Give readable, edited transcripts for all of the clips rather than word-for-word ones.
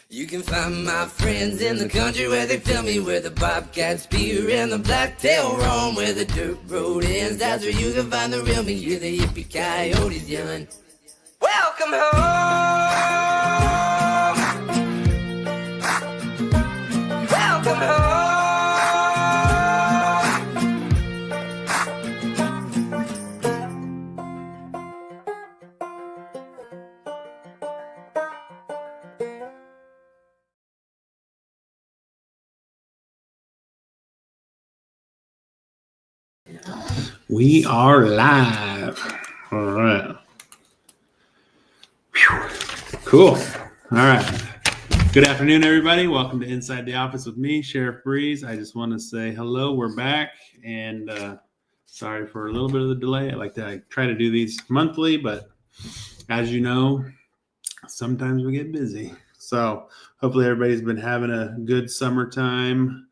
You can find my friends in the country where they fill me with the bobcat spear and the blacktail roam, where the dirt road ends. That's where you can find the real me. You're the yippee coyotes, young. Welcome home. Welcome home. We are live. All right. Whew. Cool. All right. Good afternoon, everybody. Welcome to Inside the Office with me, Sheriff Briese. I just want to say hello. We're back, and sorry for a little bit of the delay. I try to do these monthly, but as you know, sometimes we get busy. So hopefully everybody's been having a good summertime,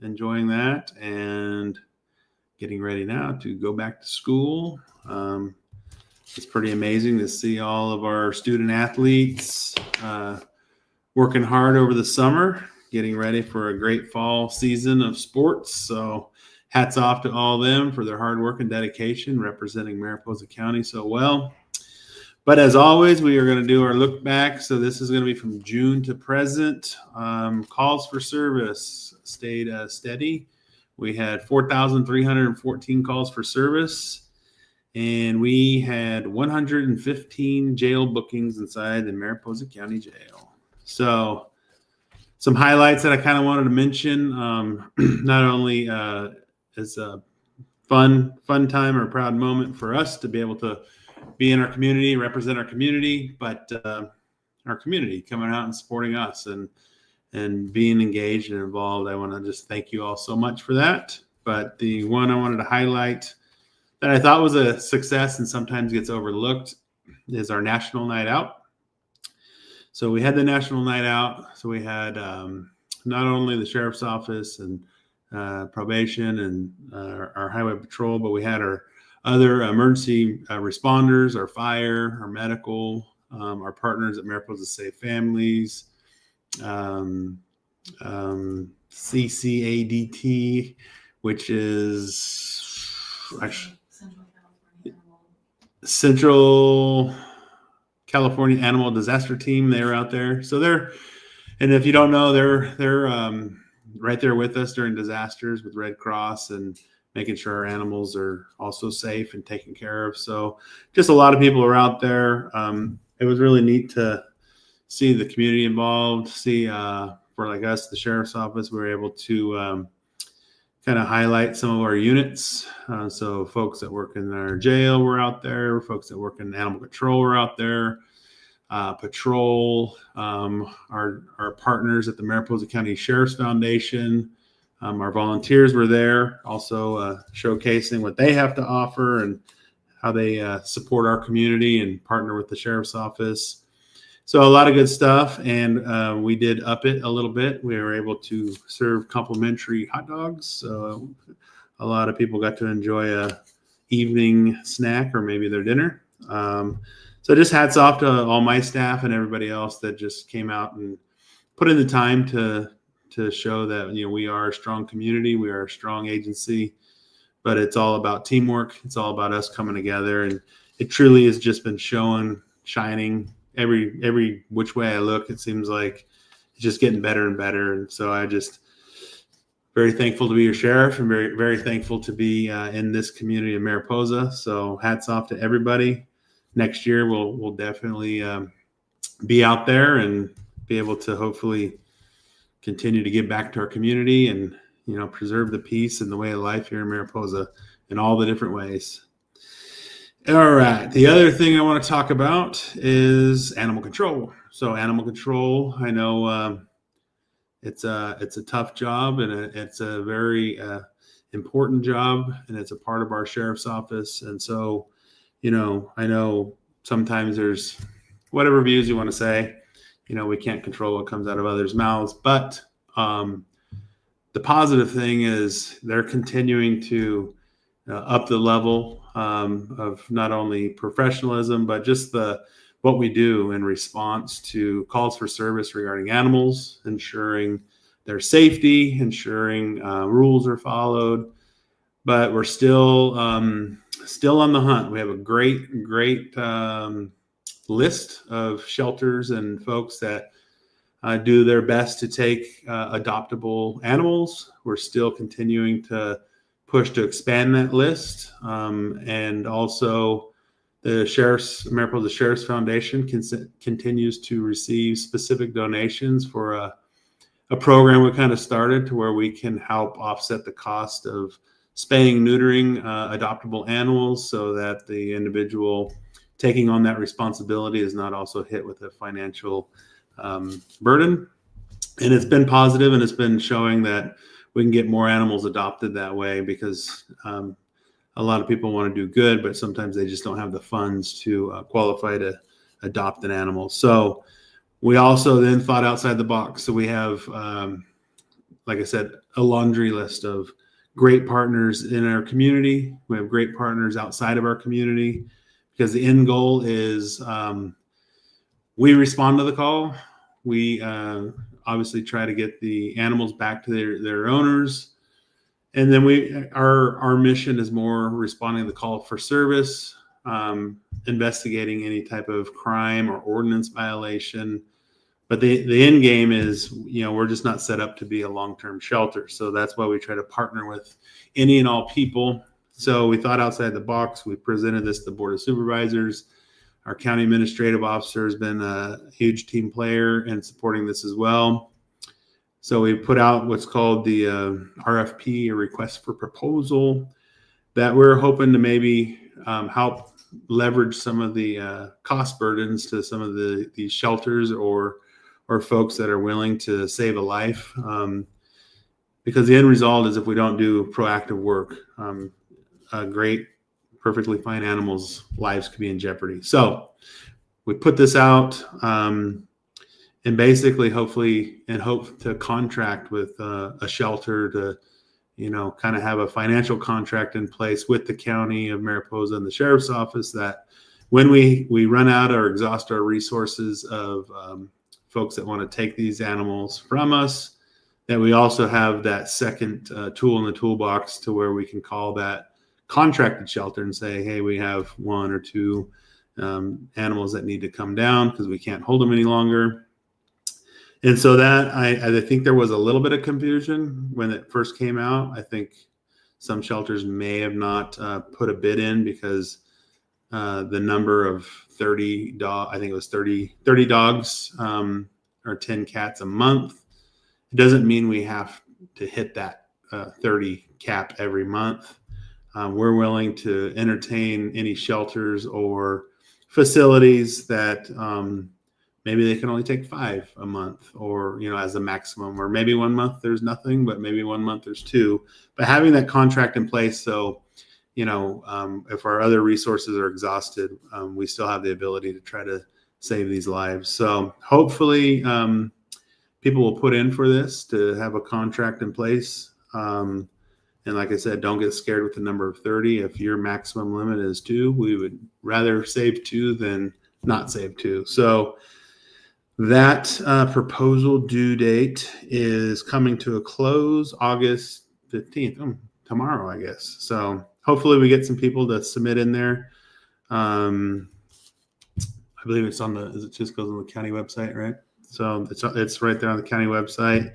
enjoying that, and getting ready now to go back to school. It's pretty amazing to see all of our student athletes working hard over the summer, getting ready for a great fall season of sports. So hats off to all of them for their hard work and dedication, representing Mariposa County so well. But as always, we are going to do our look back. So this is going to be from June to present. Calls for service stayed steady. We had 4,314 calls for service, and we had 115 jail bookings inside the Mariposa County Jail. So some highlights that I kind of wanted to mention, not only as a fun time or a proud moment for us to be able to be in our community, represent our community, but our community coming out and supporting us and being engaged and involved. I want to just thank you all so much for that. But the one I wanted to highlight that I thought was a success and sometimes gets overlooked is our National Night Out. So we had the National Night Out. So we had not only the Sheriff's Office and probation and our Highway Patrol, but we had our other emergency responders, our fire, our medical, our partners at Mariposa Safe Families, CCADT, which is Central California Animal Disaster Team. They were out there. So and if you don't know, they're right there with us during disasters with Red Cross and making sure our animals are also safe and taken care of. So just a lot of people are out there. It was really neat to see the community involved, see for like us, the Sheriff's Office, we were able to kind of highlight some of our units. So folks that work in our jail were out there, folks that work in animal control were out there, patrol, our partners at the Mariposa County Sheriff's Foundation, our volunteers were there, also showcasing what they have to offer and how they support our community and partner with the Sheriff's Office. So a lot of good stuff, and we did up it a little bit. We were able to serve complimentary hot dogs. So a lot of people got to enjoy a evening snack or maybe their dinner. So just hats off to all my staff and everybody else that just came out and put in the time to show that, you know, we are a strong community, we are a strong agency, but it's all about teamwork. It's all about us coming together, and it truly has just been shining. Every which way I look, it seems like it's just getting better and better. And so I just very thankful to be your sheriff and very, very thankful to be in this community of Mariposa. So hats off to everybody. Next year, we'll definitely be out there and be able to hopefully continue to give back to our community and, you know, preserve the peace and the way of life here in Mariposa in all the different ways. All right. The other thing I want to talk about is animal control. So animal control, I know it's a tough job, and it's a very important job, and it's a part of our sheriff's office. And so, you know, I know sometimes there's whatever views you want to say, you know, we can't control what comes out of others' mouths, but the positive thing is they're continuing to up the level of not only professionalism, but just what we do in response to calls for service regarding animals, ensuring their safety, ensuring rules are followed. But we're still on the hunt. We have a great list of shelters and folks that do their best to take adoptable animals. We're still continuing to push to expand that list, and also the Mariposa Sheriff's Foundation continues to receive specific donations for a program we kind of started to where we can help offset the cost of spaying, neutering adoptable animals, so that the individual taking on that responsibility is not also hit with a financial burden. And it's been positive, and it's been showing that we can get more animals adopted that way, because a lot of people want to do good, but sometimes they just don't have the funds to qualify to adopt an animal. So we also then thought outside the box. So we have, like I said, a laundry list of great partners in our community. We have great partners outside of our community, because the end goal is we respond to the call. We obviously try to get the animals back to their owners. And then our mission is more responding to the call for service, investigating any type of crime or ordinance violation. But the end game is, we're just not set up to be a long-term shelter. So that's why we try to partner with any and all people. So we thought outside the box. We presented this to the Board of Supervisors. Our county administrative officer has been a huge team player in supporting this as well. So we put out what's called the RFP, a request for proposal, that we're hoping to maybe help leverage some of the cost burdens to some of these shelters or folks that are willing to save a life. Because the end result is, if we don't do proactive work, great, perfectly fine animals' lives could be in jeopardy. So we put this out, and basically, hopefully, and hope to contract with a shelter to, kind of have a financial contract in place with the county of Mariposa and the sheriff's office, that when we run out or exhaust our resources of folks that want to take these animals from us, that we also have that second tool in the toolbox to where we can call that contracted shelter and say, hey, we have one or two animals that need to come down because we can't hold them any longer. And so that I think there was a little bit of confusion when it first came out. I think some shelters may have not put a bid in because the number of 30 I think it was 30 dogs or 10 cats a month. It doesn't mean we have to hit that 30 cap every month. We're willing to entertain any shelters or facilities that maybe they can only take 5 a month, or, as a maximum, or maybe 1 month there's nothing, but maybe 1 month there's 2. But having that contract in place, so, if our other resources are exhausted, we still have the ability to try to save these lives. So hopefully people will put in for this to have a contract in place. And like I said, don't get scared with the number of 30. If your maximum limit is 2, we would rather save 2 than not save 2. So that proposal due date is coming to a close August 15th, tomorrow, I guess. So hopefully we get some people to submit in there. I believe it's it just goes on the county website, right? So it's right there on the county website.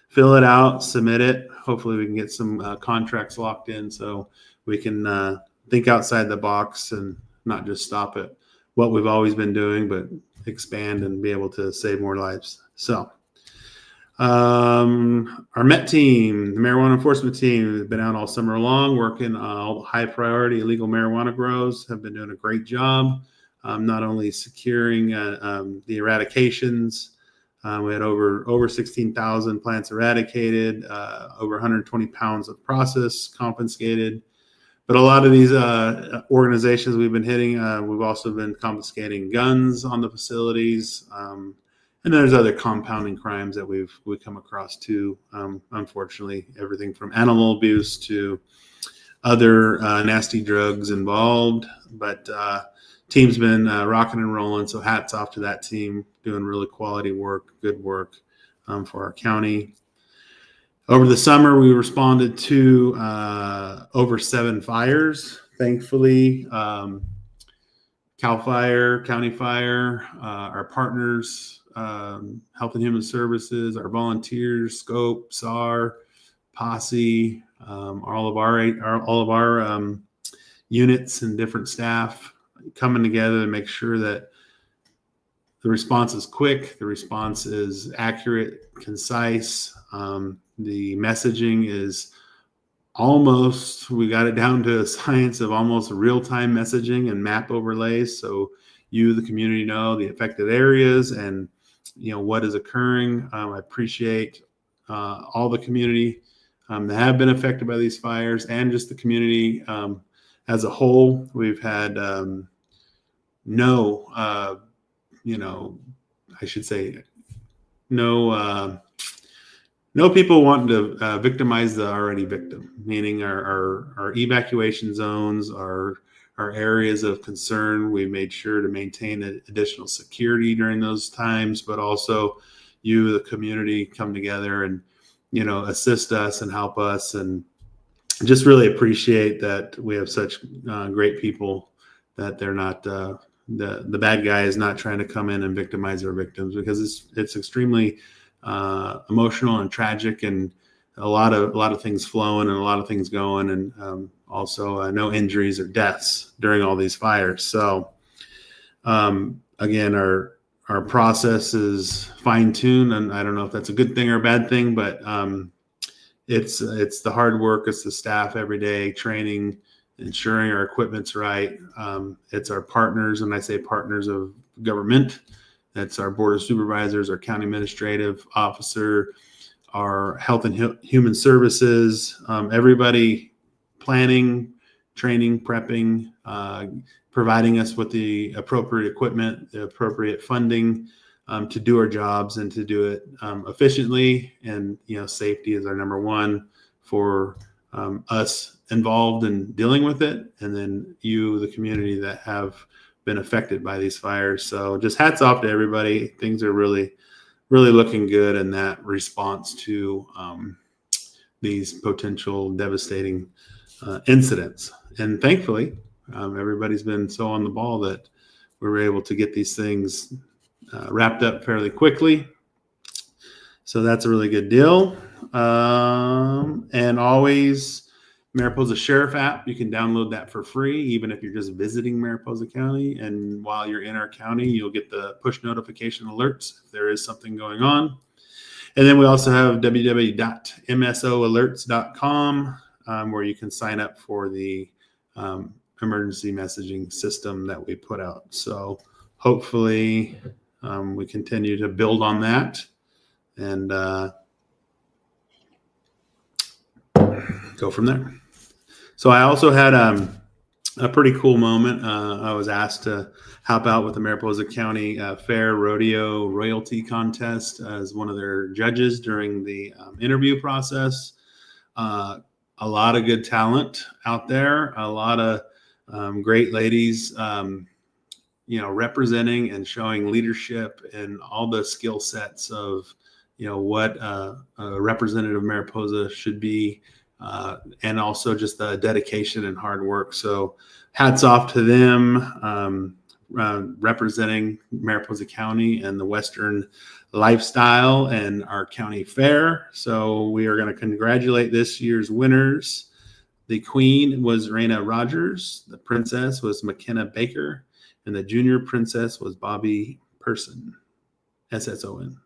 Fill it out, submit it. Hopefully we can get some contracts locked in so we can think outside the box and not just stop at what we've always been doing, but expand and be able to save more lives. So our MET team, the marijuana enforcement team, has been out all summer long working all high priority illegal marijuana grows, have been doing a great job, not only securing the eradications. We had over 16,000 plants eradicated, over 120 pounds of process confiscated. But a lot of these organizations we've been hitting, we've also been confiscating guns on the facilities. And there's other compounding crimes that we come across too. Unfortunately, everything from animal abuse to other nasty drugs involved. But team's been rocking and rolling. So hats off to that team, doing really quality work, good work for our county. Over the summer, we responded to over 7 fires. Thankfully, CAL FIRE, County Fire, our partners, Health and Human Services, our volunteers, Scope, SAR, Posse, all of our units and different staff coming together to make sure that the response is quick, the response is accurate, concise. The messaging is we got it down to a science of almost real-time messaging and map overlays. So you, the community, know the affected areas and what is occurring. I appreciate all the community that have been affected by these fires and just the community as a whole. We've had no people wanting to victimize the already victim, meaning our evacuation zones, our areas of concern. We made sure to maintain additional security during those times, but also you, the community, come together and assist us and help us, and just really appreciate that we have such great people, that they're not the bad guy is not trying to come in and victimize our victims, because it's extremely emotional and tragic, and a lot of things flowing and a lot of things going, and also no injuries or deaths during all these fires. So again, our process is fine-tuned, and I don't know if that's a good thing or a bad thing, but it's the hard work, it's the staff every day training, ensuring our equipment's right. It's our partners, and I say partners of government. That's our board of supervisors, our county administrative officer, our health and human services, everybody planning, training, prepping, providing us with the appropriate equipment, the appropriate funding to do our jobs and to do it efficiently. And, safety is our number one for us involved in dealing with it. And then you, the community that have been affected by these fires. So just hats off to everybody. Things are really, really looking good in that response to these potential devastating incidents. And thankfully, everybody's been so on the ball that we were able to get these things wrapped up fairly quickly. So that's a really good deal. And always, Mariposa Sheriff app, you can download that for free, even if you're just visiting Mariposa County. And while you're in our county, you'll get the push notification alerts if there is something going on. And then we also have www.msoalerts.com, where you can sign up for the emergency messaging system that we put out. So hopefully we continue to build on that and go from there. So I also had a pretty cool moment. I was asked to help out with the Mariposa County Fair Rodeo Royalty Contest as one of their judges during the interview process. A lot of good talent out there, a lot of great ladies, representing and showing leadership and all the skill sets of, what a representative of Mariposa should be. And also just the dedication and hard work. So hats off to them representing Mariposa County and the Western lifestyle and our county fair. So we are going to congratulate this year's winners. The queen was Raina Rogers. The princess was McKenna Baker. And the junior princess was Bobby Person, SSON.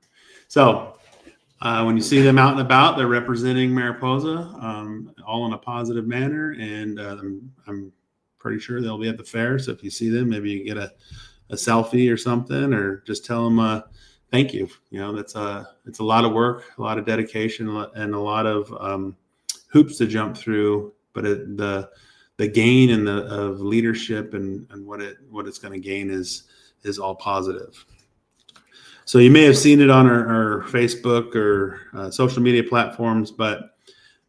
So when you see them out and about, they're representing Mariposa, all in a positive manner, and I'm pretty sure they'll be at the fair. So if you see them, maybe you get a selfie or something, or just tell them thank you. It's a lot of work, a lot of dedication, and a lot of hoops to jump through. But the gain and of leadership and what it's going to gain is all positive. So you may have seen it on our Facebook or social media platforms, but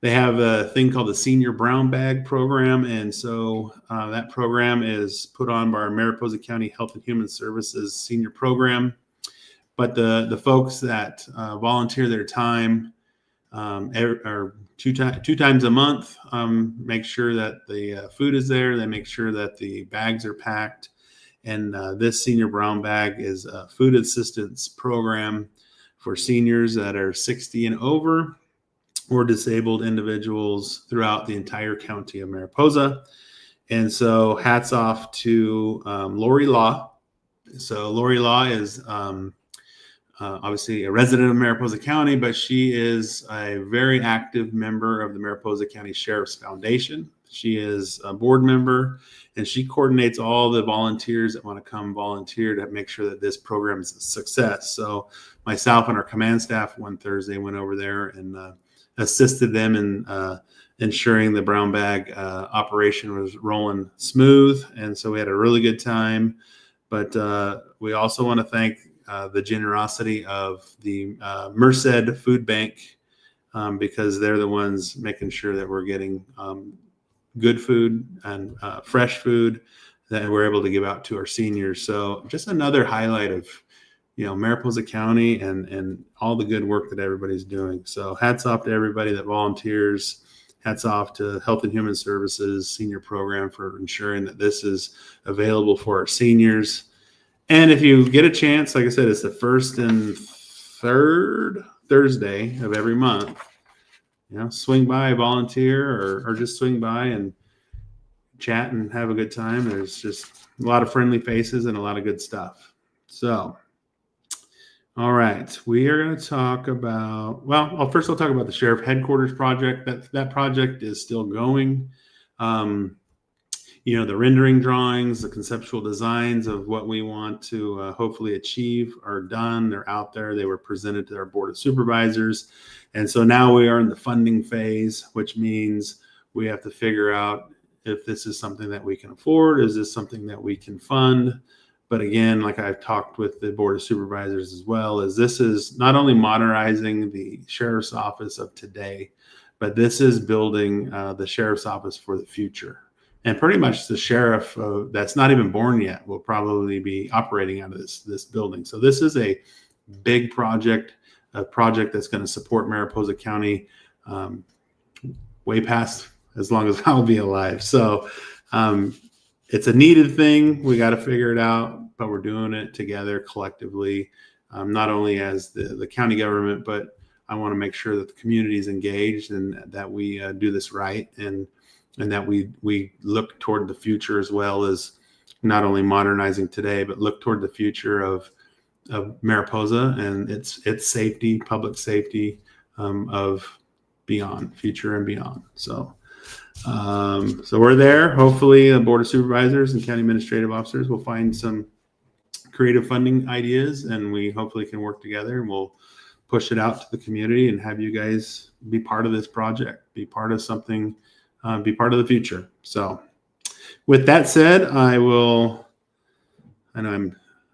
They have a thing called the Senior Brown Bag Program, and so that program is put on by our Mariposa County Health and Human Services Senior Program. But the folks that volunteer their time are two times a month, make sure that the food is there. They make sure that the bags are packed. And this Senior Brown Bag is a food assistance program for seniors that are 60 and over or disabled individuals throughout the entire county of Mariposa. And so hats off to Lori Law. So Lori Law is obviously a resident of Mariposa County, but she is a very active member of the Mariposa County Sheriff's Foundation. She is a board member, and she coordinates all the volunteers that want to come volunteer to make sure that this program is a success. So myself and our command staff one Thursday went over there and assisted them in ensuring the brown bag operation was rolling smooth. And so we had a really good time. But we also want to thank the generosity of the Merced Food Bank because they're the ones making sure that we're getting good food and fresh food that we're able to give out to our seniors. So just another highlight of, Mariposa County and all the good work that everybody's doing. So hats off to everybody that volunteers. Hats off to Health and Human Services Senior Program for ensuring that this is available for our seniors. And if you get a chance, like I said, it's the first and third Thursday of every month. Swing by, volunteer, or just swing by and chat and have a good time. There's just a lot of friendly faces and a lot of good stuff. So, all right, we are going to talk about, first I'll talk about the Sheriff Headquarters project. That project is still going. The rendering drawings, the conceptual designs of what we want to hopefully achieve are done. They're out there. They were presented to our Board of Supervisors. And so now we are in the funding phase, which means we have to figure out if this is something that we can afford. Is this something that we can fund? But again, like I've talked with the Board of Supervisors as well, is this is not only modernizing the sheriff's office of today, but this is building the sheriff's office for the future. And pretty much the sheriff that's not even born yet will probably be operating out of this building. So this is a big project, a project that's going to support Mariposa County way past as long as I'll be alive. So it's a needed thing. We got to figure it out, but we're doing it together collectively, not only as the county government, but I want to make sure that the community is engaged and that we do this right and that we look toward the future as well as not only modernizing today, but look toward the future of Mariposa and its safety, public safety of beyond, future and beyond. So we're there. Hopefully the Board of Supervisors and County Administrative Officers will find some creative funding ideas, and we hopefully can work together and we'll push it out to the community and have you guys be part of this project, be part of something, be part of the future. So with that said,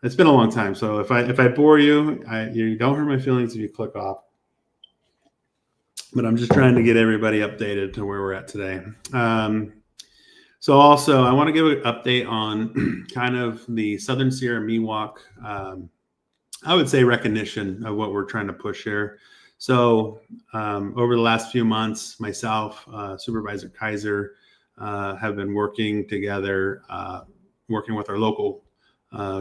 it's been a long time. So if I bore you, you don't hurt my feelings if you click off. But I'm just trying to get everybody updated to where we're at today. So also, I want to give an update on kind of the Southern Sierra Miwok, I would say recognition of what we're trying to push here. So over the last few months, myself, Supervisor Kaiser, have been working together, working with our local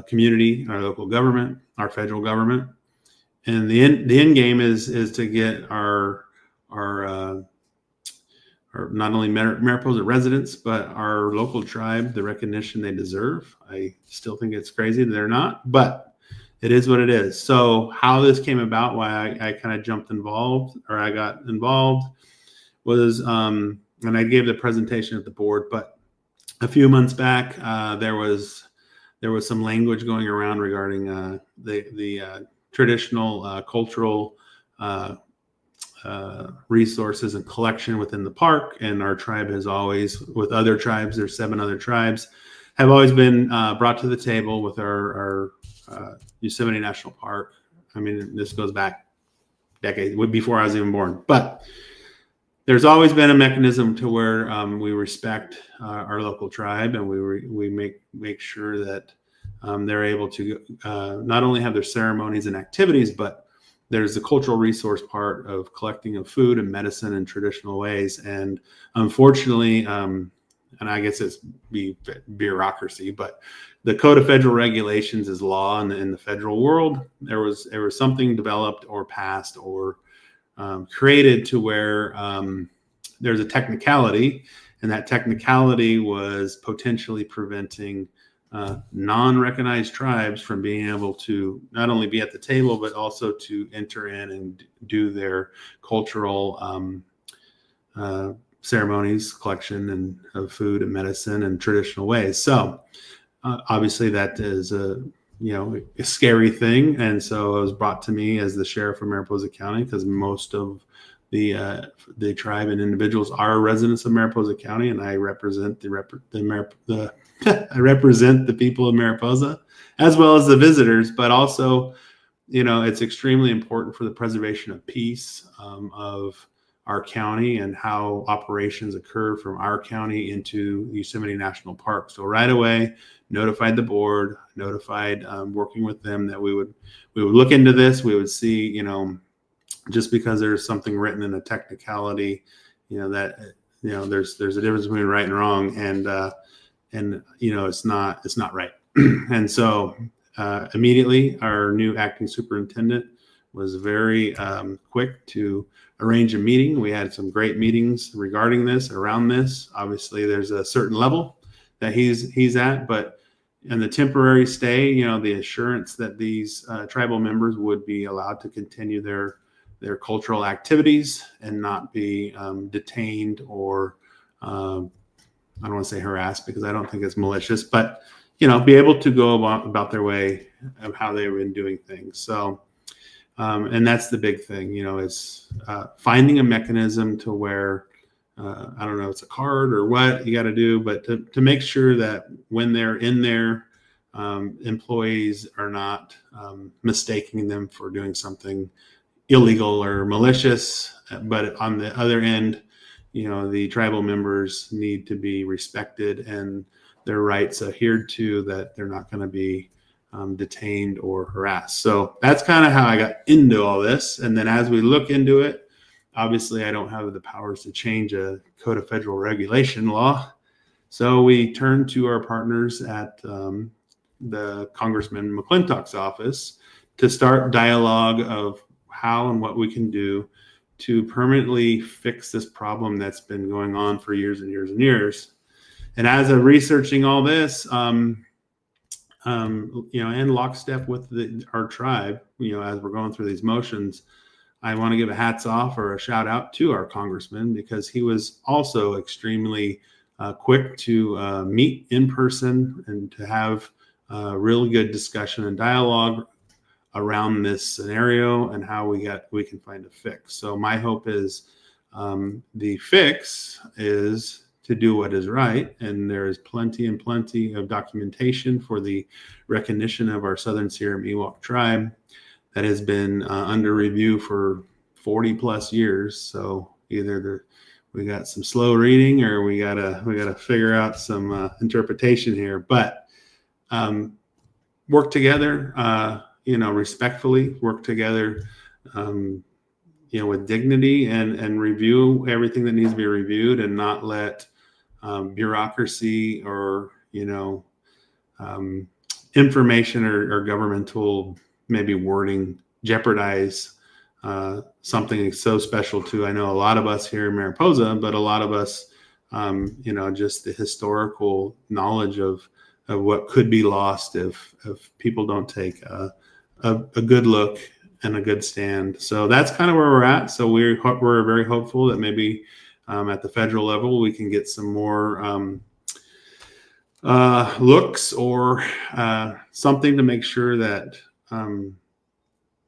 community, our local government, our federal government. And the end game is to get our not only Mariposa residents, but our local tribe the recognition they deserve. I still think it's crazy that they're not, but it is what it is. So how this came about, why I kind of got involved was, and I gave the presentation at the board, but a few months back, there was some language going around regarding the traditional cultural resources and collection within the park. And our tribe has always, with other tribes, there's 7 other tribes, have always been brought to the table with our Yosemite National Park. I mean, this goes back decades, before I was even born. But there's always been a mechanism to where we respect our local tribe, and we make sure that they're able to not only have their ceremonies and activities, but there's the cultural resource part of collecting of food and medicine in traditional ways. And unfortunately, and I guess it's bureaucracy, but the Code of Federal Regulations is law in the federal world. There was something developed or passed or created to where there's a technicality, and that technicality was potentially preventing non-recognized tribes from being able to not only be at the table, but also to enter in and do their cultural ceremonies, collection and of food and medicine and traditional ways. So obviously that is a scary thing. And so it was brought to me as the sheriff of Mariposa County, because most of the tribe and individuals are residents of Mariposa County, and I represent I represent the people of Mariposa as well as the visitors. But also, it's extremely important for the preservation of peace of our county and how operations occur from our county into Yosemite National Park. So right away, notified the board, working with them that we would look into this. We would see, just because there's something written in a technicality, that there's a difference between right and wrong, and it's not right. And so immediately our new acting superintendent was very quick to arrange a meeting. We had some great meetings regarding this, around this. Obviously, there's a certain level that he's at, but in the temporary stay, the assurance that these tribal members would be allowed to continue their cultural activities and not be detained or I don't want to say harassed, because I don't think it's malicious, but be able to go about their way of how they've been doing things. So and that's the big thing, is finding a mechanism to where I don't know, it's a card or what you got to do, but to make sure that when they're in there, employees are not mistaking them for doing something illegal or malicious. But on the other end, the tribal members need to be respected and their rights adhered to, that they're not going to be detained or harassed. So that's kind of how I got into all this. And then as we look into it, obviously I don't have the powers to change a Code of Federal Regulation law. So we turned to our partners at the Congressman McClintock's office to start dialogue of how and what we can do to permanently fix this problem that's been going on for years and years and years. And as of researching all this, in lockstep with our tribe, as we're going through these motions, I want to give a hats off or a shout out to our congressman, because he was also extremely quick to meet in person and to have really good discussion and dialogue around this scenario and how we can find a fix. So my hope is the fix is to do what is right, and there is plenty of documentation for the recognition of our Southern Sierra Miwok tribe that has been under review for 40 plus years. So either we got some slow reading, or we gotta figure out some interpretation here. But work together, respectfully, work together, with dignity, and review everything that needs to be reviewed, and not let bureaucracy or information or governmental maybe wording jeopardize something so special to, I know, a lot of us here in Mariposa, but a lot of us, just the historical knowledge of what could be lost if people don't take a good look and a good stand. So that's kind of where we're at. So we're very hopeful that maybe at the federal level we can get some more looks or something to make sure that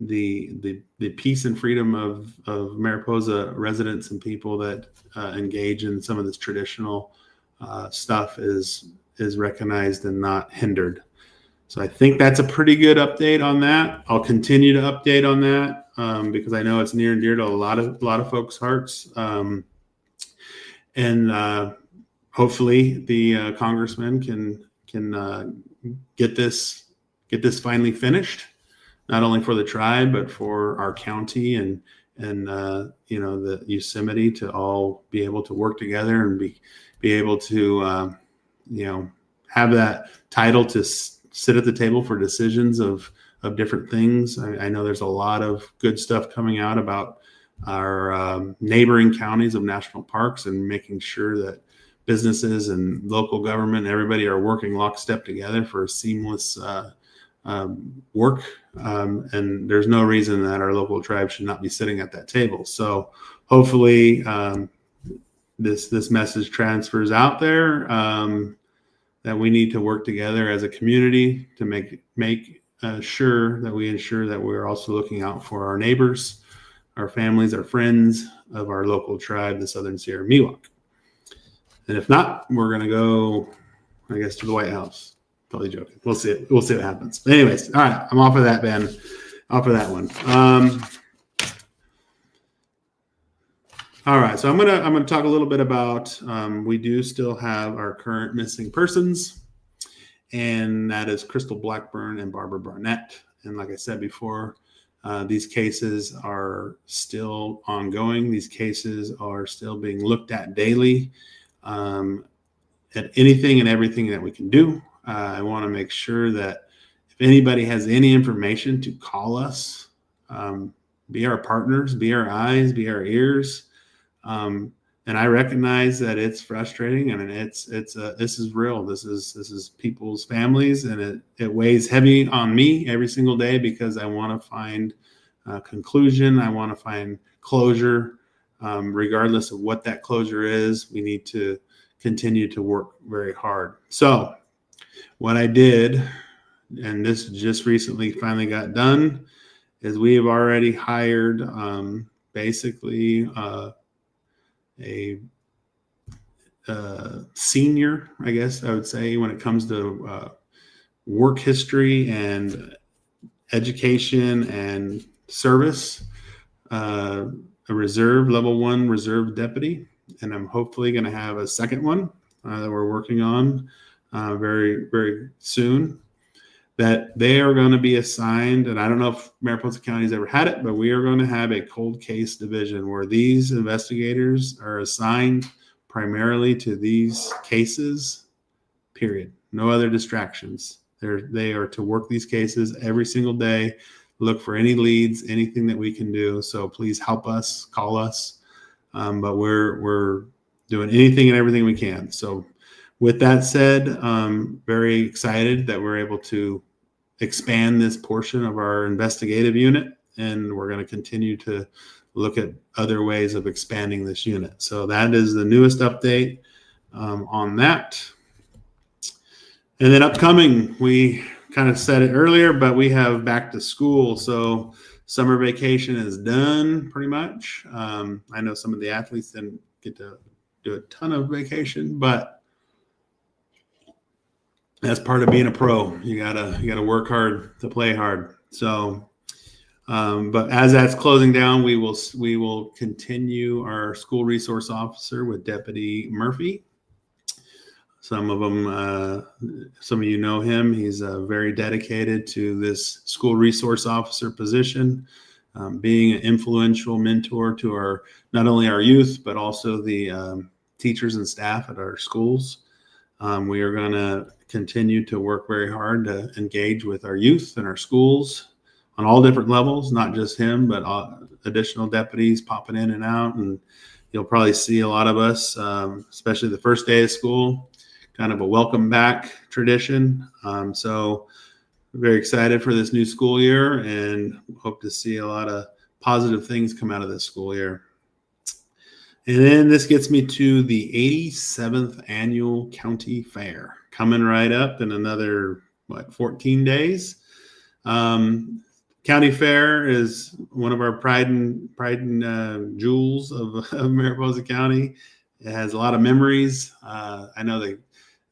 the peace and freedom of Mariposa residents and people that engage in some of this traditional stuff is recognized and not hindered. So I think that's a pretty good update on that. I'll continue to update on that because I know it's near and dear to a lot of folks' hearts. And hopefully the congressman can get this finally finished, not only for the tribe but for our county and the Yosemite to all be able to work together and be able to have that title to sit at the table for decisions of different things. I know there's a lot of good stuff coming out about our neighboring counties of national parks and making sure that businesses and local government and everybody are working lockstep together for seamless work. And there's no reason that our local tribe should not be sitting at that table. So hopefully this message transfers out there, that we need to work together as a community to make sure that we ensure that we're also looking out for our neighbors, our families, our friends of our local tribe, the Southern Sierra Miwok. And if not, we're going to go, I guess, to the White House. Totally joking. We'll see. We'll see what happens. But anyways, all right, I'm off of that, Ben. Off of that one. All right, so I'm gonna talk a little bit about. We do still have our current missing persons, and that is Crystal Blackburn and Barbara Barnett. And like I said before, these cases are still ongoing. These cases are still being looked at daily. At anything and everything that we can do. I want to make sure that if anybody has any information, to call us, be our partners, be our eyes, be our ears. And I recognize that it's frustrating, and this is real. This is people's families, and it weighs heavy on me every single day because I want to find a conclusion. I want to find closure, regardless of what that closure is. We need to continue to work very hard. So what I did, and this just recently finally got done, is we have already hired basically a senior, I guess I would say, when it comes to work history and education and service, a level 1 reserve deputy. And I'm hopefully going to have a second one that we're working on very, very soon, that they are going to be assigned. And I don't know if Mariposa County's ever had it, but we are going to have a cold case division where these investigators are assigned primarily to these cases, period. No other distractions. They are to work these cases every single day, look for any leads, anything that we can do. So please help us, call us. But we're doing anything and everything we can. So with that said, very excited that we're able to expand this portion of our investigative unit, and we're going to continue to look at other ways of expanding this unit. So that is the newest update on that. And then upcoming, we kind of said it earlier, but we have back to school. So summer vacation is done pretty much. I know some of the athletes didn't get to do a ton of vacation, but that's part of being a pro. You gotta work hard to play hard. So, but as that's closing down, we will continue our school resource officer with Deputy Murphy. Some of you know him. He's very dedicated to this school resource officer position, being an influential mentor to not only our youth, but also the teachers and staff at our schools. We are going to continue to work very hard to engage with our youth and our schools on all different levels, not just him, but additional deputies popping in and out. And you'll probably see a lot of us, especially the first day of school, kind of a welcome back tradition. So very excited for this new school year and hope to see a lot of positive things come out of this school year. And then this gets me to the 87th annual county fair coming right up in another 14 days. County fair is one of our pride and jewels of Mariposa County. It has a lot of memories. I know the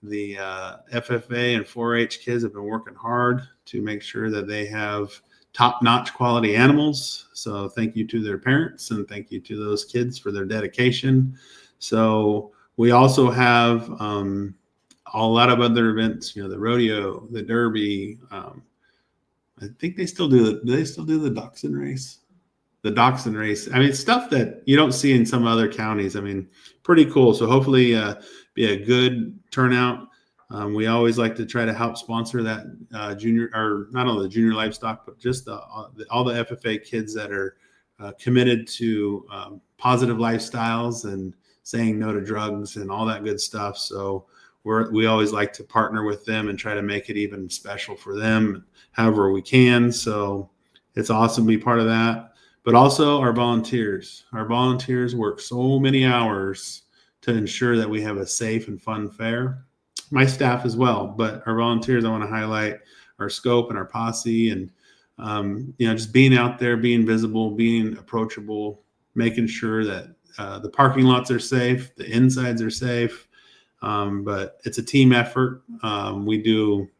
FFA and 4-H kids have been working hard to make sure that they have top-notch quality animals. So thank you to their parents and thank you to those kids for their dedication So we also have a lot of other events, the rodeo, the derby. I think they still do they still do the dachshund race? The dachshund race. I mean, stuff that you don't see in some other counties. I mean, pretty cool. So hopefully be a good turnout. We always like to try to help sponsor that junior, or not only the junior livestock, but just all the FFA kids that are committed to positive lifestyles and saying no to drugs and all that good stuff. So we always like to partner with them and try to make it even special for them however we can. So it's awesome to be part of that. But also our volunteers. Our volunteers work so many hours to ensure that we have a safe and fun fair. My staff as well, but our volunteers, I want to highlight our scope and our posse, and just being out there, being visible, being approachable, making sure that the parking lots are safe, the insides are safe. But it's a team effort. We do.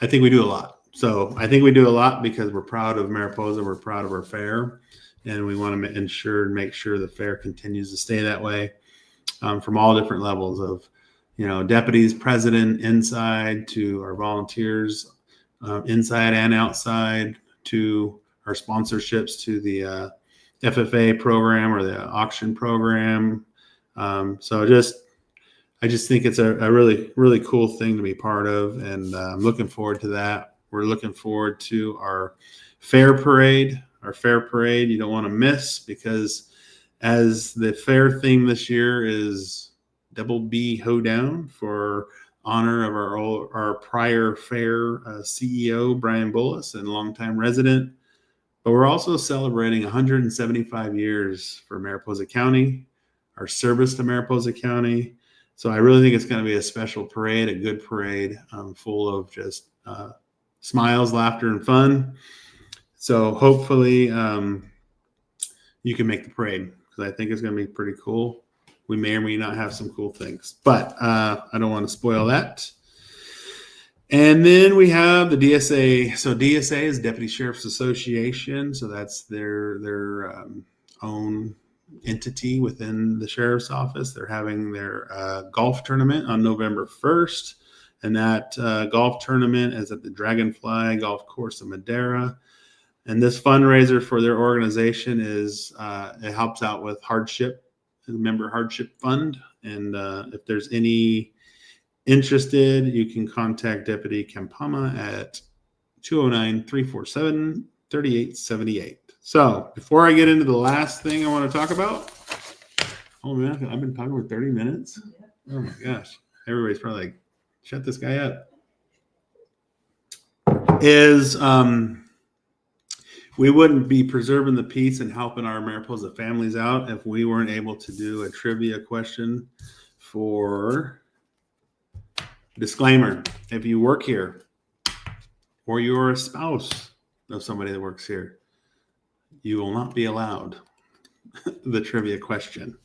I think we do a lot. So I think we do a lot because we're proud of Mariposa. We're proud of our fair, and we want to make sure the fair continues to stay that way, from all different levels of, deputies, president, inside, to our volunteers, inside and outside, to our sponsorships, to the FFA program or the auction program. I just think it's a really, really cool thing to be part of, and I'm looking forward to that. We're looking forward to our fair parade. Our fair parade you don't want to miss, because as the fair theme this year is Double B Hoedown, for honor of our prior fair CEO, Brian Bullis, and longtime resident. But we're also celebrating 175 years for Mariposa County, our service to Mariposa County. So I really think it's going to be a special parade, a good parade, full of just smiles, laughter, and fun. So hopefully you can make the parade, because I think it's going to be pretty cool. We may or may not have some cool things, but I don't want to spoil that. And then we have the DSA. So DSA is Deputy Sheriff's Association. So that's their own entity within the sheriff's office. They're having their golf tournament on November 1st. And that golf tournament is at the Dragonfly Golf Course in Madera. And this fundraiser for their organization is it helps out with member hardship fund. And if there's any interested, you can contact Deputy Campama at 209-347-3878. So before I get into the last thing I want to talk about, oh man, I've been talking for 30 minutes. Oh my gosh. Everybody's probably like, shut this guy up. We wouldn't be preserving the peace and helping our Mariposa families out if we weren't able to do a trivia question for disclaimer. If you work here, or you're a spouse of somebody that works here, you will not be allowed the trivia question.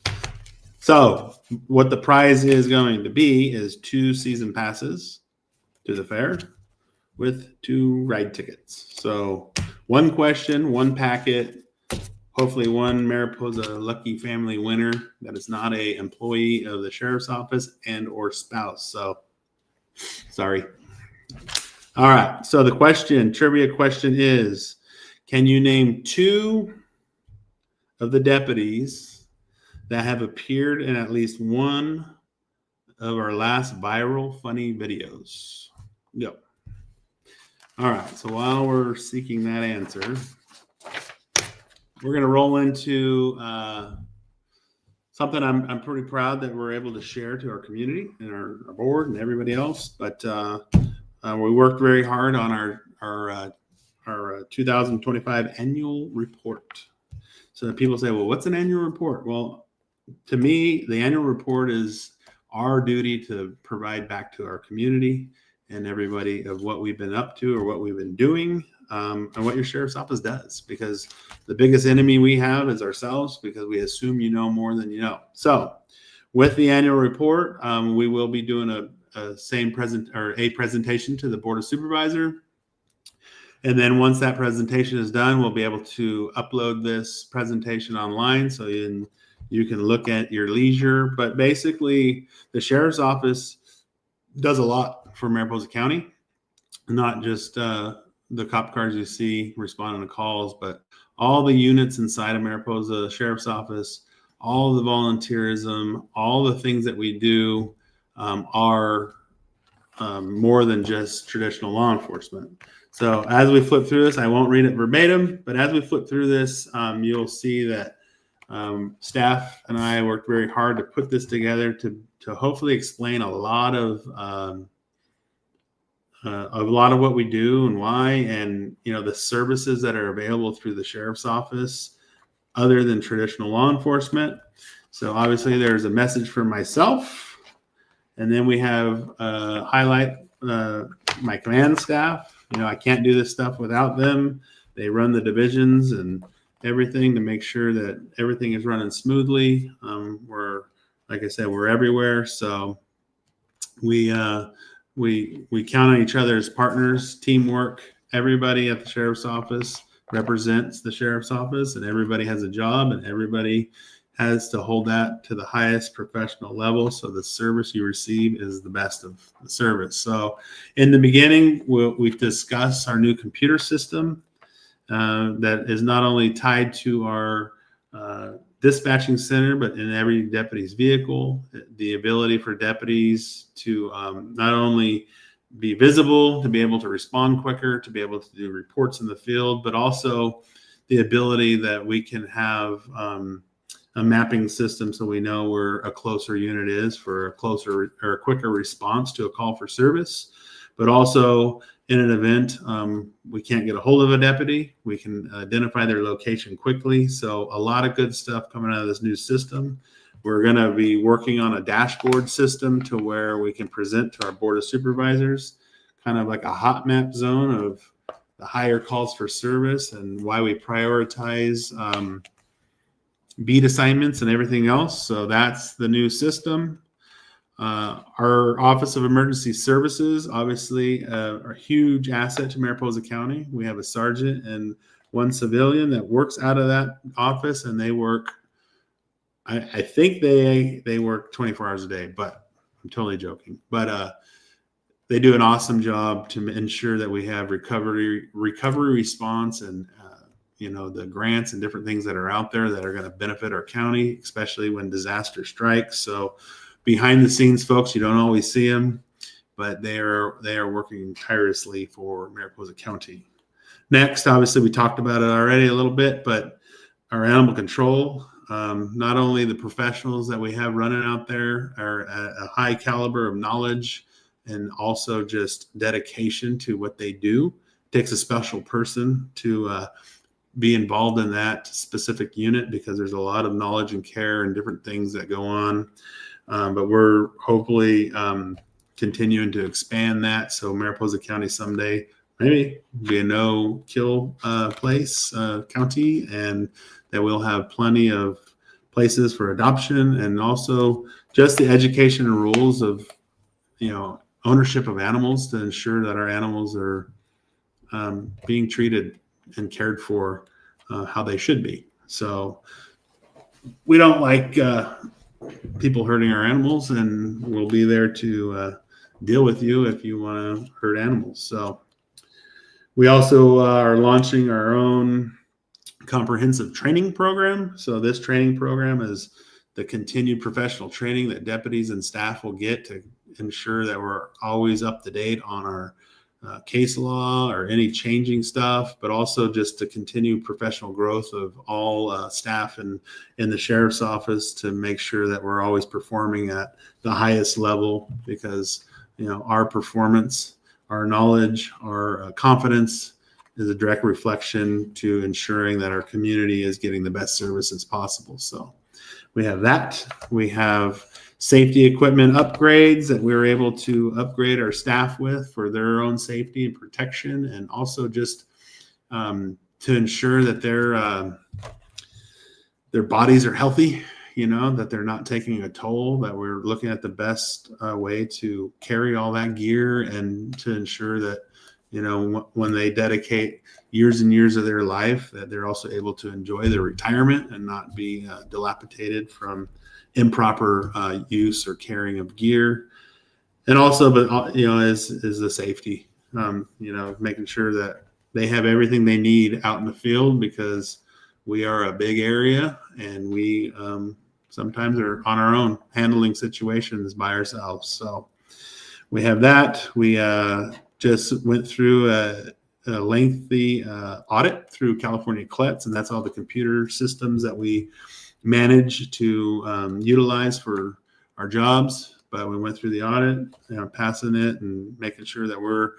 So what the prize is going to be is 2 season passes to the fair with 2 ride tickets. So 1 question, 1 packet, hopefully 1 Mariposa lucky family winner that is not a employee of the sheriff's office and or spouse. So sorry. All right. So the trivia question is, can you name 2 of the deputies that have appeared in at least one of our last viral funny videos? Go. All right. So while we're seeking that answer, we're going to roll into something I'm pretty proud that we're able to share to our community and our board and everybody else. But we worked very hard on our 2025 annual report. So that people say, well, what's an annual report? Well, to me, the annual report is our duty to provide back to our community and everybody of what we've been up to or what we've been doing, and what your sheriff's office does. Because the biggest enemy we have is ourselves, because we assume you know more than you know. So with the annual report, we will be doing a presentation to the Board of Supervisor. And then once that presentation is done, we'll be able to upload this presentation online so you can look at your leisure. But basically, the sheriff's office does a lot for Mariposa County, not just the cop cars you see responding to calls, but all the units inside of Mariposa Sheriff's Office, all the volunteerism, all the things that we do are more than just traditional law enforcement. So as we flip through this, I won't read it verbatim, but as we flip through this, you'll see that staff and I worked very hard to put this together to hopefully explain a lot of what we do and why, and the services that are available through the sheriff's office other than traditional law enforcement. So obviously there's a message for myself, and then we have highlight my command staff. I can't do this stuff without them. They run the divisions and everything to make sure that everything is running smoothly. Like I said, we're everywhere, so we count on each other as partners, teamwork. Everybody at the sheriff's office represents the sheriff's office, and everybody has a job, and everybody has to hold that to the highest professional level, so the service you receive is the best of the service. So in the beginning, we discuss our new computer system that is not only tied to our dispatching center, but in every deputy's vehicle, the ability for deputies to not only be visible, to be able to respond quicker, to be able to do reports in the field, but also the ability that we can have a mapping system so we know where a closer unit is for a closer or a quicker response to a call for service. But also in an event, we can't get a hold of a deputy, we can identify their location quickly. So a lot of good stuff coming out of this new system. We're going to be working on a dashboard system to where we can present to our board of supervisors, kind of like a hot map zone of the higher calls for service and why we prioritize beat assignments and everything else. So that's the new system. Our Office of Emergency Services, obviously, are a huge asset to Mariposa County. We have a sergeant and one civilian that works out of that office, and they work, I think they work 24 hours a day, but I'm totally joking. But they do an awesome job to ensure that we have recovery response and the grants and different things that are out there that are going to benefit our county, especially when disaster strikes. So behind the scenes folks, you don't always see them, but they are working tirelessly for Mariposa County. Next, obviously, we talked about it already a little bit, but our animal control, not only the professionals that we have running out there are at a high caliber of knowledge and also just dedication to what they do. It takes a special person to be involved in that specific unit because there's a lot of knowledge and care and different things that go on. But we're hopefully continuing to expand that. So Mariposa County someday maybe be a no-kill county, and that we'll have plenty of places for adoption, and also just the education and rules of ownership of animals to ensure that our animals are being treated and cared for how they should be. So we don't like people hurting our animals, and we'll be there to deal with you if you want to hurt animals. So we also are launching our own comprehensive training program. So this training program is the continued professional training that deputies and staff will get to ensure that we're always up to date on our case law or any changing stuff, but also just to continue professional growth of all staff in the sheriff's office to make sure that we're always performing at the highest level, because our performance, our knowledge, our confidence is a direct reflection to ensuring that our community is getting the best services possible. So we have that. We have safety equipment upgrades that we were able to upgrade our staff with for their own safety and protection, and also just to ensure that their bodies are healthy, that they're not taking a toll, that we're looking at the best way to carry all that gear and to ensure that when they dedicate years and years of their life, that they're also able to enjoy their retirement and not be dilapidated from improper use or carrying of gear. And also, but is the safety, making sure that they have everything they need out in the field, because we are a big area and we sometimes are on our own handling situations by ourselves. So we have that. We just went through a lengthy audit through California CLETS, and that's all the computer systems that we manage to utilize for our jobs. But we went through the audit, passing it and making sure that we're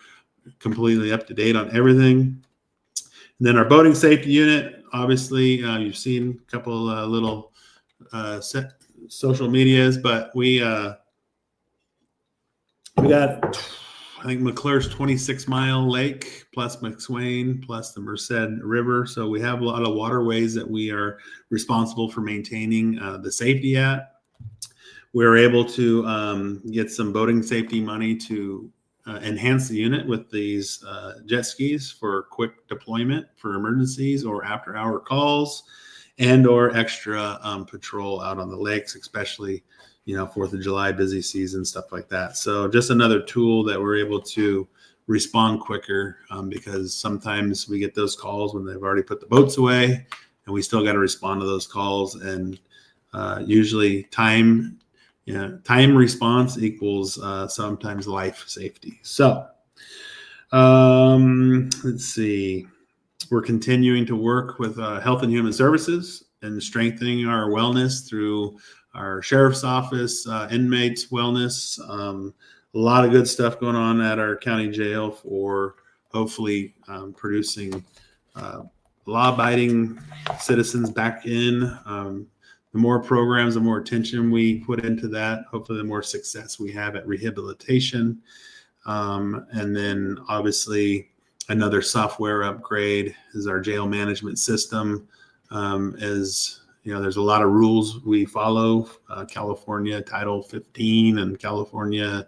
completely up to date on everything. And then our boating safety unit, obviously, you've seen a couple little social medias, but we got, I think, McClure's 26-mile lake, plus McSwain, plus the Merced River. So we have a lot of waterways that we are responsible for maintaining the safety at. We were able to get some boating safety money to enhance the unit with these jet skis for quick deployment for emergencies or after-hour calls, and or extra patrol out on the lakes, especially 4th of July busy season, stuff like that. So just another tool that we're able to respond quicker, because sometimes we get those calls when they've already put the boats away, and we still got to respond to those calls. And usually time response equals sometimes life safety. So let's see. We're continuing to work with Health and Human Services and strengthening our wellness through our sheriff's office, inmates wellness. A lot of good stuff going on at our county jail for hopefully producing law-abiding citizens back in. The more programs, the more attention we put into that, hopefully the more success we have at rehabilitation. And then obviously another software upgrade is our jail management system. There's a lot of rules we follow, California Title 15 and California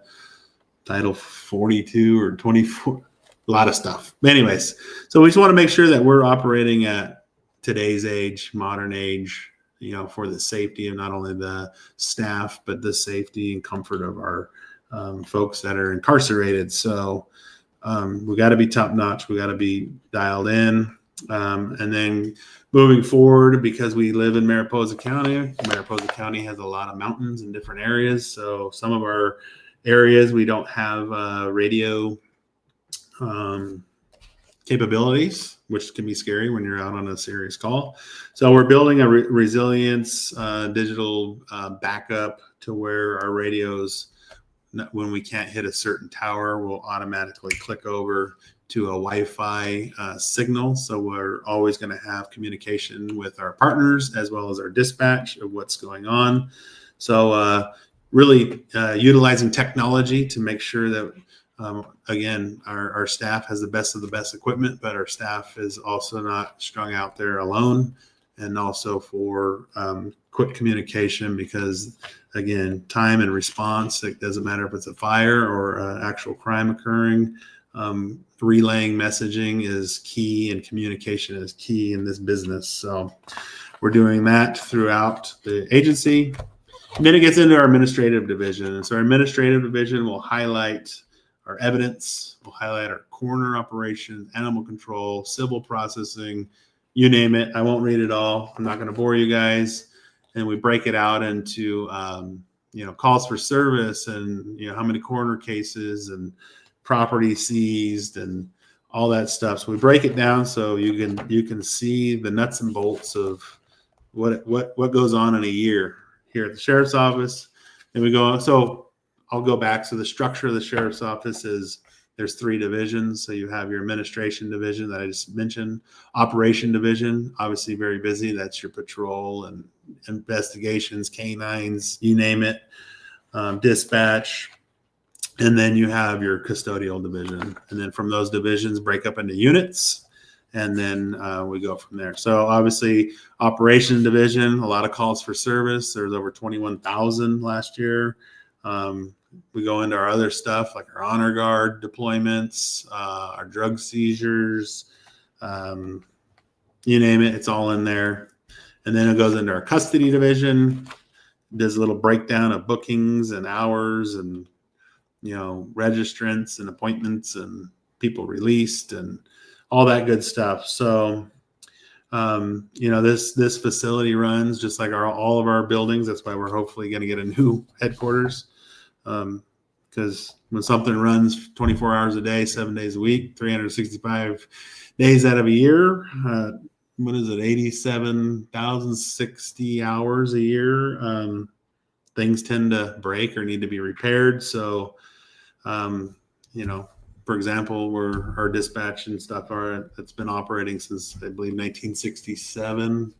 Title 42 or 24, a lot of stuff. Anyways, so we just want to make sure that we're operating at today's age, modern age, for the safety of not only the staff, but the safety and comfort of our folks that are incarcerated. So we got to be top notch. We got to be dialed in. And then moving forward, because we live in Mariposa County has a lot of mountains in different areas. So some of our areas, we don't have radio capabilities, which can be scary when you're out on a serious call. So we're building a resilience digital backup to where our radios, when we can't hit a certain tower, will automatically click over to a Wi-Fi signal. So we're always going to have communication with our partners as well as our dispatch of what's going on. So really utilizing technology to make sure that again, our staff has the best of the best equipment, but our staff is also not strung out there alone, and also for quick communication, because again, time and response, it doesn't matter if it's a fire or an actual crime occurring. Relaying messaging is key, and communication is key in this business. So we're doing that throughout the agency. And then it gets into our administrative division. And so our administrative division will highlight our evidence, we'll highlight our coroner operations, animal control, civil processing, you name it. I won't read it all. I'm not going to bore you guys. And we break it out into, calls for service, and, how many coroner cases and property seized and all that stuff. So we break it down so you can see the nuts and bolts of what goes on in a year here at the sheriff's office. And we go, so I'll go back. So the structure of the sheriff's office is there's 3 divisions. So you have your administration division that I just mentioned, operation division, obviously very busy. That's your patrol and investigations, canines, you name it, dispatch. And then you have your custodial division. And then from those divisions break up into units. And then we go from there. So obviously operation division, a lot of calls for service. There's over 21,000 last year. we go into our other stuff like our honor guard deployments, our drug seizures, you name it, it's all in there. And then it goes into our custody division, does a little breakdown of bookings and hours and, registrants and appointments and people released and all that good stuff. So, this facility runs just like all of our buildings. That's why we're hopefully going to get a new headquarters. Because when something runs 24 hours a day, 7 days a week, 365 days out of a year, what is it, 87,060 hours a year, things tend to break or need to be repaired. So, for example, our dispatch and stuff it's been operating since, I believe, 1967.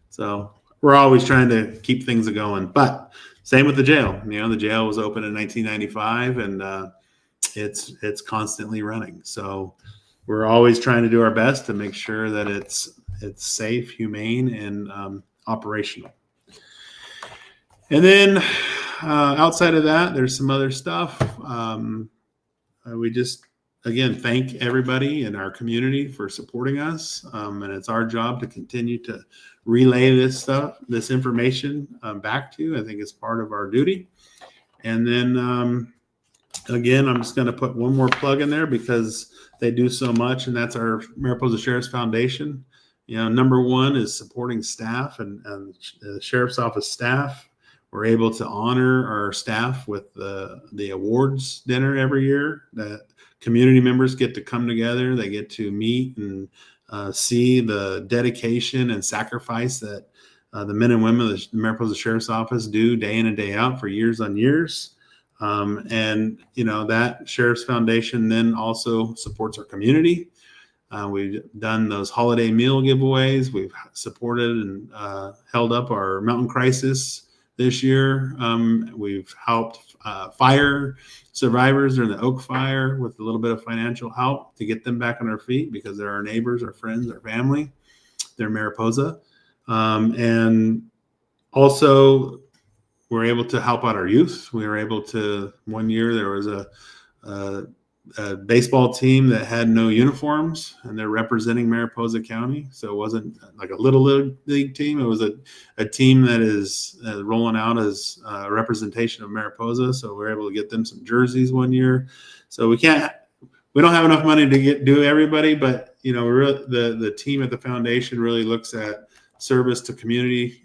So we're always trying to keep things going. But same with the jail. The jail was open in 1995, and it's constantly running. So we're always trying to do our best to make sure that it's safe, humane, and operational. And then outside of that, there's some other stuff. We just, again, thank everybody in our community for supporting us. And it's our job to continue to relay this information back to you. I think it's part of our duty. And then, again, I'm just going to put one more plug in there because they do so much, and that's our Mariposa Sheriff's Foundation. Number one is supporting staff and the Sheriff's Office staff. We're able to honor our staff with the awards dinner every year that community members get to come together. They get to meet and see the dedication and sacrifice that the men and women of the Mariposa Sheriff's Office do day in and day out for years on years. And that Sheriff's Foundation then also supports our community. We've done those holiday meal giveaways. We've supported and held up our mountain crisis this year. We've helped fire survivors during the Oak Fire with a little bit of financial help to get them back on their feet because they're our neighbors, our friends, our family. They're Mariposa. And also, we're able to help out our youth. We were able to, one year there was a baseball team that had no uniforms, and they're representing Mariposa County. So it wasn't like a little league team. It was a team that is rolling out as a representation of Mariposa. So we're able to get them some jerseys one year. So we don't have enough money to do everybody, but the team at the foundation really looks at service to community,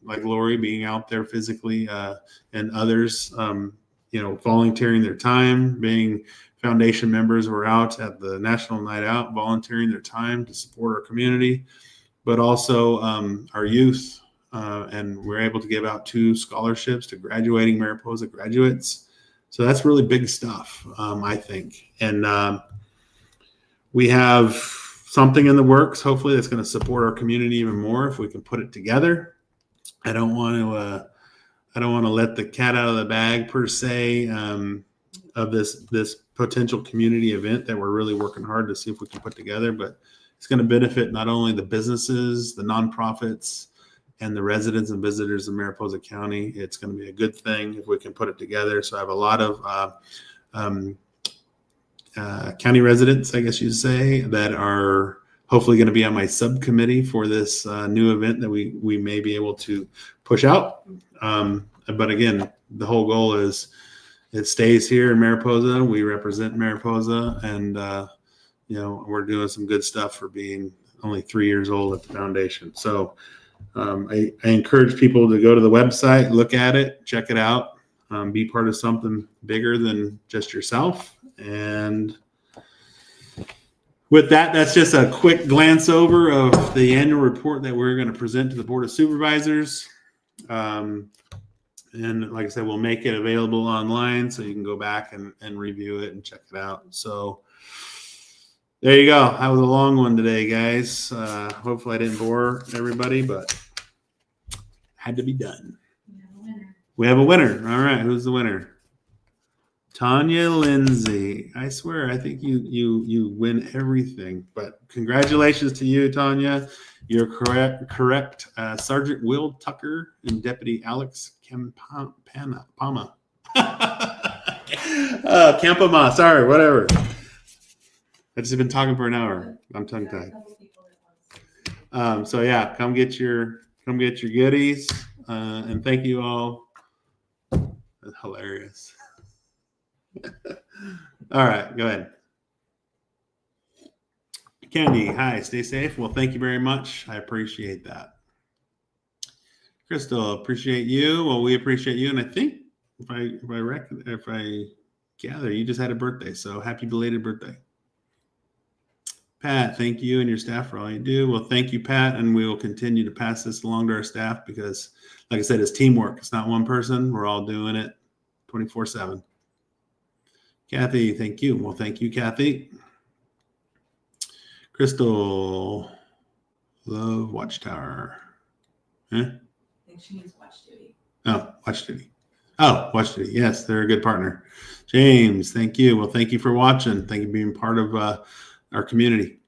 like Lori being out there physically, and others, volunteering their time, being foundation members. Were out at the National Night Out, volunteering their time to support our community, but also our youth. And we're able to give out 2 scholarships to graduating Mariposa graduates. So that's really big stuff, I think. And we have something in the works, hopefully, that's going to support our community even more if we can put it together. I don't want to let the cat out of the bag per se, of this potential community event that we're really working hard to see if we can put together, but it's going to benefit not only the businesses, the nonprofits, and the residents and visitors of Mariposa County. It's going to be a good thing if we can put it together. So I have a lot of county residents, I guess you'd say, that are hopefully going to be on my subcommittee for this new event that we may be able to push out. But again, the whole goal is it stays here in Mariposa. We represent Mariposa, and we're doing some good stuff for being only 3 years old at the foundation. So I encourage people to go to the website, look at it, check it out, be part of something bigger than just yourself. And with that, that's just a quick glance over of the annual report that we're going to present to the Board of Supervisors. And like I said, we'll make it available online so you can go back and review it and check it out. So there you go. That was a long one today, guys. Hopefully I didn't bore everybody, but had to be done. We have a winner. All right. Who's the winner? Tanya Lindsay. I swear, I think you win everything, but congratulations to you, Tanya. You're correct. Sergeant Will Tucker and Deputy Alex Campana. Campama. Sorry, whatever. I've just been talking for an hour. I'm tongue tied. So yeah, come get your goodies, and thank you all. That's hilarious. All right, go ahead. Candy, hi, stay safe. Well, thank you very much. I appreciate that. Crystal, appreciate you. Well, we appreciate you, and I think if I gather, you just had a birthday, so happy belated birthday. Pat, thank you and your staff for all you do. Well, thank you, Pat, and we will continue to pass this along to our staff because, like I said, it's teamwork. It's not one person. We're all doing it 24/7. Kathy, thank you. Well, thank you, Kathy. Crystal, love Watchtower. Huh? I think she needs watch duty. Oh, Watch Duty. Oh, Watch Duty. Yes, they're a good partner. James, thank you. Well, thank you for watching. Thank you for being part of our community.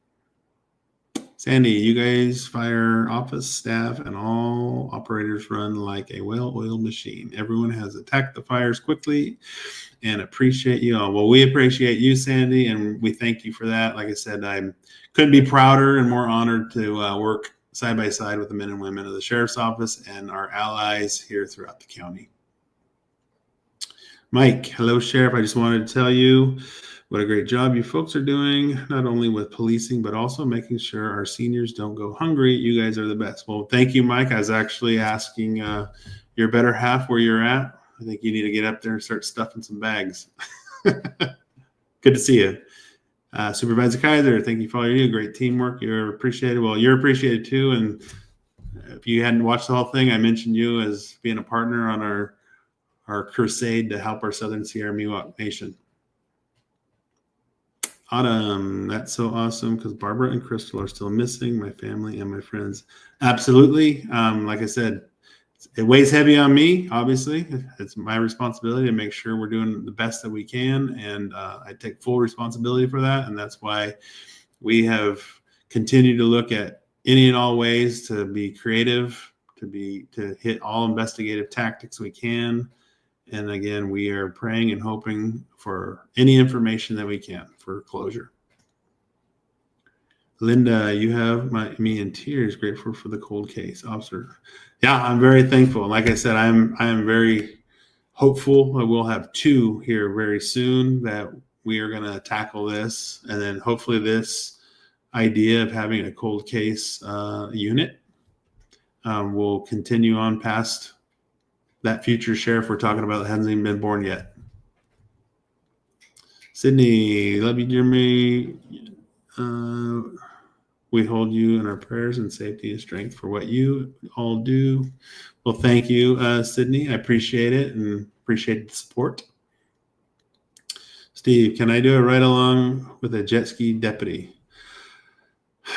Sandy, you guys, fire office staff and all operators run like a well-oiled machine. Everyone has attacked the fires quickly and appreciate you all. Well, we appreciate you, Sandy, and we thank you for that. Like I said, I couldn't be prouder and more honored to work side by side with the men and women of the Sheriff's Office and our allies here throughout the county. Mike, hello, Sheriff. I just wanted to tell you what a great job you folks are doing, not only with policing, but also making sure our seniors don't go hungry. You guys are the best. Well, thank you, Mike. I was actually asking your better half where you're at. I think you need to get up there and start stuffing some bags. Good to see you. Supervisor Kaiser, thank you for all you do. Great teamwork. You're appreciated. Well, you're appreciated too. And if you hadn't watched the whole thing, I mentioned you as being a partner on our crusade to help our Southern Sierra Miwok Nation. Autumn, that's so awesome because Barbara and Crystal are still missing, my family and my friends. Absolutely. Like I said, it weighs heavy on me, obviously. It's my responsibility to make sure we're doing the best that we can, and I take full responsibility for that, and that's why we have continued to look at any and all ways to be creative, to hit all investigative tactics we can. And again, we are praying and hoping for any information that we can for closure. Linda, you have me in tears, grateful for the cold case. Officer. Yeah, I'm very thankful. Like I said, I'm very hopeful that we'll have 2 here very soon that we are going to tackle this. And then hopefully this idea of having a cold case unit will continue on past that future sheriff we're talking about that hasn't even been born yet. Sydney, love you, Jeremy. We hold you in our prayers and safety and strength for what you all do. Well, thank you, Sydney. I appreciate it and appreciate the support. Steve, can I do a ride along with a jet ski deputy?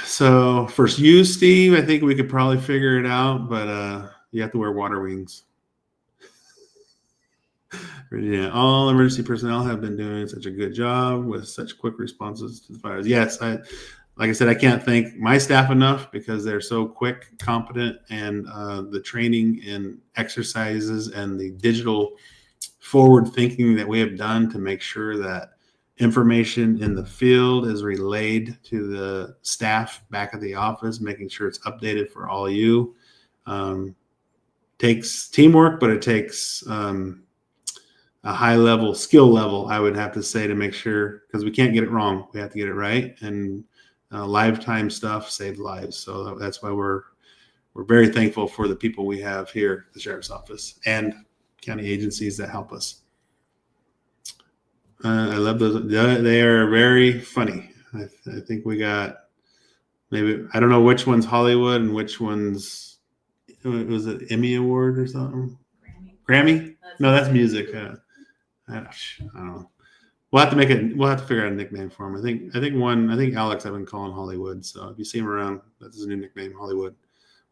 So for you, Steve, I think we could probably figure it out, but you have to wear water wings. Yeah, all emergency personnel have been doing such a good job with such quick responses to the fires. Yes, like I said, I can't thank my staff enough because they're so quick, competent, and the training and exercises and the digital forward thinking that we have done to make sure that information in the field is relayed to the staff back at the office, making sure it's updated for all of you. Takes teamwork, but it takes a high level skill level, I would have to say, to make sure, because we can't get it wrong. We have to get it right. And lifetime stuff saved lives. So that's why we're very thankful for the people we have here at the Sheriff's Office and county agencies that help us. I love those. They are very funny. I think we got maybe, I don't know which one's Hollywood and which one's, was it Emmy Award or something? Grammy? No, that's music. I don't know. We'll have to figure out a nickname for him. I think Alex I've been calling Hollywood. So if you see him around, that's his new nickname, Hollywood.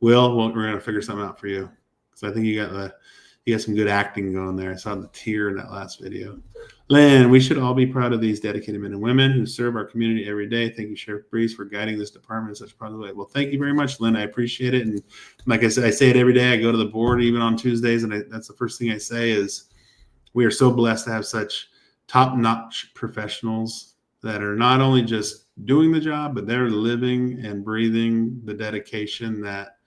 Will, we're gonna figure something out for you. So I think you got some good acting going there. I saw the tear in that last video. Lynn, we should all be proud of these dedicated men and women who serve our community every day. Thank you, Sheriff Briese, for guiding this department in such a positive way. Well, thank you very much, Lynn. I appreciate it. And like I said, I say it every day. I go to the board even on Tuesdays, and that's the first thing I say is we are so blessed to have such top-notch professionals that are not only just doing the job, but they're living and breathing the dedication that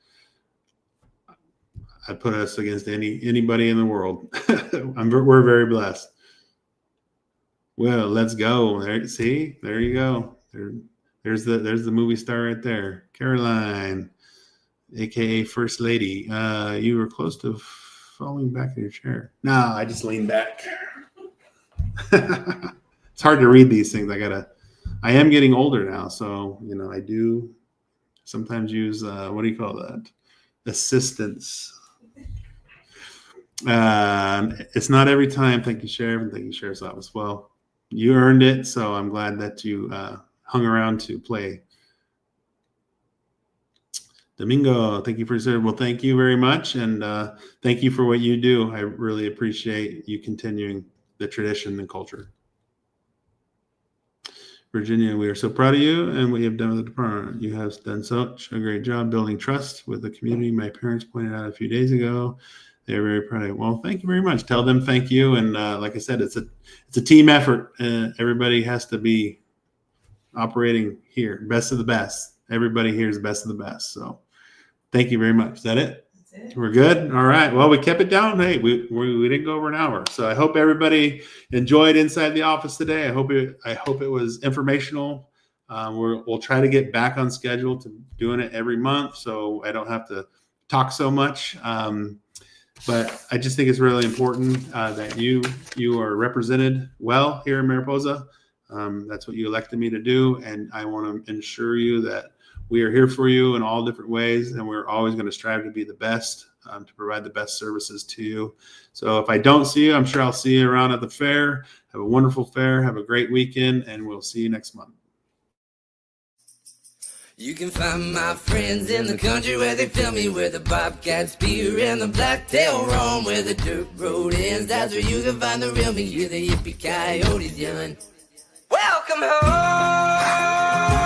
I put us against anybody in the world. We're very blessed. Well, let's go. There you go. There's the movie star right there, Caroline, aka First Lady. You were close to falling back in your chair. No, I just leaned back. It's hard to read these things. I am getting older now, so I do sometimes use what do you call that? Assistance. It's not every time. Thank you, Sheriff, and thank you, Sheriff's Office. Well, you earned it, so I'm glad that you hung around to play. Domingo, thank you for serving. Well, thank you very much, and thank you for what you do. I really appreciate you continuing the tradition and culture. Virginia, we are so proud of you and what you have done with the department. You have done such a great job building trust with the community. My parents pointed out a few days ago. They're very proud of you. Well, thank you very much. Tell them thank you. And like I said, it's a team effort. Everybody has to be operating here, best of the best. Everybody here is the best of the best. So thank you very much. Is that it? That's it. We're good. All right. Well, we kept it down. Hey, we didn't go over an hour. So I hope everybody enjoyed Inside the Office today. I hope it was informational. We'll try to get back on schedule to doing it every month, so I don't have to talk so much. But I just think it's really important that you are represented well here in Mariposa. That's what you elected me to do, and I want to ensure you that we are here for you in all different ways, and we're always going to strive to be the best, to provide the best services to you. So if I don't see you, I'm sure I'll see you around at the fair. Have a wonderful fair. Have a great weekend, and we'll see you next month. You can find my friends in the country where they fill me, where the bobcats spear and the blacktail roam, where the dirt road ends. That's where you can find the real me. You're the yippee coyotes, young. Welcome home.